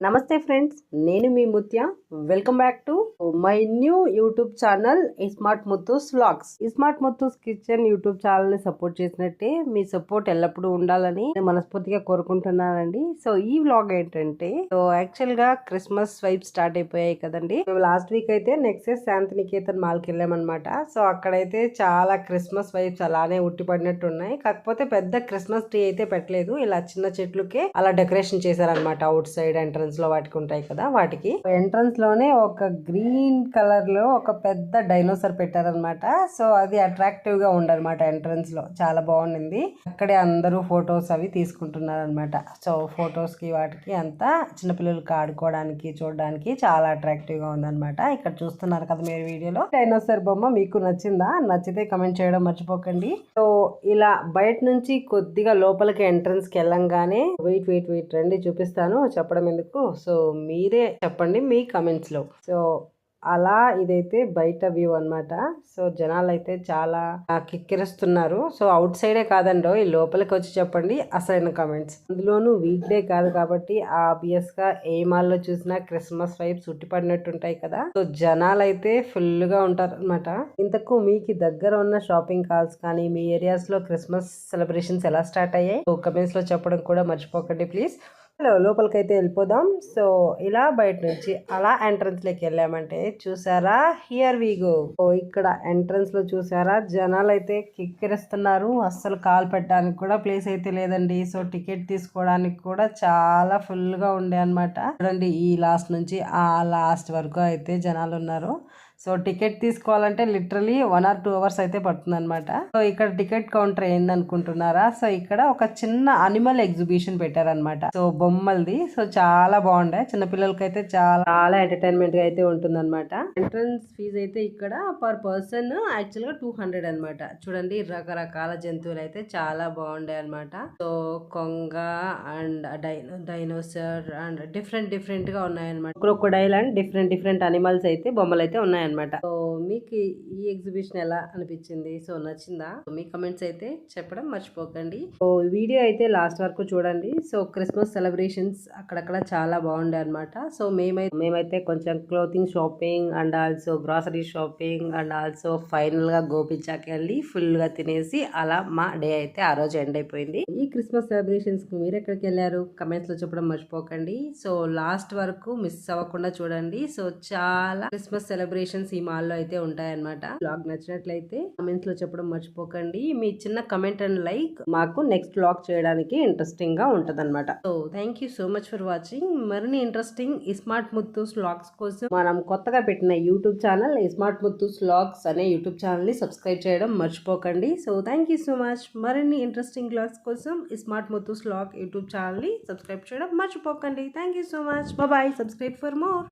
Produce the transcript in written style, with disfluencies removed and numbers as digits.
నమస్తే ఫ్రెండ్స్, నేను మీ Mutya. Welcome back to my new YouTube channel smart Muthu's vlogs. Smart Muthu's kitchen YouTube channel ని support చేసినట్టే మీ సపోర్ట్ ఎల్లప్పుడూ ఉండాలని మనస్ఫూర్తిగా కోరుకుంటున్నానండి. సో ఈ వ్లాగ్ ఏంటంటే, సో యాక్చువల్ గా క్రిస్మస్ వైబ్ స్టార్ట్ అయిపోయాయి కదండి. లాస్ట్ వీక్ అయితే నెక్సెస్ శాంతినికేతన్ మాల్ కి వెళ్ళామన్నమాట. సో అక్కడైతే చాలా క్రిస్మస్ వైబ్స్ అలానే ఉట్టిపడినట్టు ఉన్నాయి. కాకపోతే పెద్ద క్రిస్మస్ ట్రీ అయితే పెట్టలేదు, ఇలా చిన్న చెట్లుకే అలా డెకరేషన్ చేశారనమాట. అవుట్ సైడ్ ఎంట్రన్స్ లో వాటికి ఉంటాయి కదా, వాటికి ఎంట్రన్స్ లోనే ఒక గ్రీన్ కలర్ లో ఒక పెద్ద డైనోసార్ పెట్టారనమాట. సో అది అట్రాక్టివ్ గా ఉండనమాట. ఎంట్రన్స్ లో చాలా బాగుండింది. అక్కడే అందరూ ఫొటోస్ అవి తీసుకుంటున్నారు అనమాట. సో ఫొటోస్ కి వాటికి అంతా చిన్నపిల్లలకి ఆడుకోవడానికి చూడడానికి చాలా అట్రాక్టివ్ గా ఉందన్నమాట. ఇక్కడ చూస్తున్నారు కదా మీరు వీడియోలో. డైనోసార్ బొమ్మ మీకు నచ్చిందా? నచ్చితే కమెంట్ చేయడం మర్చిపోకండి. సో ఇలా బయట నుంచి కొద్దిగా లోపలికి ఎంట్రన్స్ కి వెళ్ళంగానే వెయిట్ రండి చూపిస్తాను, చెప్పడం ఎందుకు. సో మీరే చెప్పండి మీ కమెంట్స్ లో. సో అలా ఇదైతే బయట వ్యూ అన్నమాట. సో జనాలు అయితే చాలా కిక్కిరిస్తున్నారు. సో అవుట్ సైడే కాదండో, ఈ లోపలికి వచ్చి చెప్పండి అసలైన కమెంట్స్. అందులోనూ వీక్ డే కాదు కాబట్టి ఆబ్వియస్ గా ఏ మాల్లో చూసినా క్రిస్మస్ వైబ్స్ ఉట్టిపడినట్టుంటాయి కదా. సో జనాలు అయితే ఫుల్ గా ఉంటారు అనమాట. ఇంతకు మీకు దగ్గర ఉన్న షాపింగ్ కాల్స్ కానీ మీ ఏరియాస్ లో క్రిస్మస్ సెలబ్రేషన్స్ ఎలా స్టార్ట్ అయ్యాయి కమెంట్స్ లో చెప్పడం కూడా మర్చిపోకండి ప్లీజ్. లోపలికైతే వెళ్ళిపోదాం. సో ఇలా బయట నుంచి అలా ఎంట్రన్స్ లోకి వెళ్ళామంటే చూసారా, హియర్ వి గో. ఇక్కడ ఎంట్రన్స్ లో చూసారా జనాలు అయితే కిక్కిరిస్తున్నారు. అస్సలు కాల్ పెట్టడానికి కూడా ప్లేస్ అయితే లేదండి. సో టికెట్ తీసుకోవడానికి కూడా చాలా ఫుల్ గా ఉండే అనమాట. చూడండి, ఈ లాస్ట్ నుంచి ఆ లాస్ట్ వరకు అయితే జనాలు ఉన్నారు. సో టికెట్ తీసుకోవాలంటే లిటరలీ 1 or 2 hours అయితే పడుతుంది అనమాట. సో ఇక్కడ టికెట్ కౌంటర్ ఏందనుకుంటున్నారా? సో ఇక్కడ ఒక చిన్న అనిమల్ ఎగ్జిబిషన్ పెట్టారనమాట. సో బొమ్మలది. సో చాలా బాగుండే, చిన్నపిల్లలకి అయితే చాలా ఎంటర్టైన్మెంట్ గా అయితే ఉంటుంది అనమాట. ఎంట్రన్స్ ఫీజ్ అయితే ఇక్కడ పర్ పర్సన్ యాక్చువల్ గా 200 అనమాట. చూడండి, రకరకాల జంతువులు అయితే చాలా బాగుండే అనమాట. సో కొంగ అండ్ డైనోసర్ అండ్ డిఫరెంట్ గా ఉన్నాయన్నమాట. క్రొకోడైల్ అండ్ డిఫరెంట్ అనిమల్స్ అయితే బొమ్మలు అయితే ఉన్నాయన్నమాట. సో మీకు ఈ ఎగ్జిబిషన్ ఎలా అనిపించింది? సో నచ్చిందా? మీ కమెంట్స్ అయితే చెప్పడం మర్చిపోకండి. సో వీడియో అయితే లాస్ట్ వరకు చూడండి. సో క్రిస్మస్ సెలబ్రేషన్స్ అక్కడక్కడ చాలా బాగుండే అనమాట. సో మేమైతే కొంచెం clothing shopping and also grocery shopping and also final గా గోపిచాకి వెళ్ళి ఫుల్ గా తినేసి అలా మా డే అయితే ఆ రోజు ఎండ్ అయిపోయింది. ఈ క్రిస్మస్ సెలబ్రేషన్స్ కు మీరు ఎక్కడికి వెళ్ళారు కమెంట్స్ లో చెప్పడం మర్చిపోకండి. సో లాస్ట్ వరకు మిస్ అవ్వకుండా చూడండి. సో చాలా క్రిస్మస్ సెలబ్రేషన్స్ ఈ మాల్లో అయితే ఉంటాయన్నమాట. బ్లాగ్ నచ్చినట్లయితే కమెంట్స్ లో చెప్పడం మర్చిపోకండి. మీ చిన్న కమెంట్ అండ్ లైక్ మాకు నెక్స్ట్ బ్లాగ్ చేయడానికి ఇంట్రెస్టింగ్ గా ఉంటది అనమాట. So thank you so much for watching. మరిన్ని ఇంట్రెస్టింగ్ స్మార్ట్ ముత్తూస్ వ్లాగ్స్ కోసం మనం కొత్తగా పెట్టిన YouTube channel smart Muthu's vlogs అనే యూట్యూబ్ ఛానల్ ని సబ్స్క్రైబ్ చేయడం మర్చిపోకండి. So thank you so much. మరిన్ని ఇంట్రెస్టింగ్ వ్లాగ్స్ కోసం smart Muthu's vlog YouTube channel ని సబ్స్క్రైబ్ చేయడం మర్చిపోకండి. Thank you so much. Bye. Subscribe for more.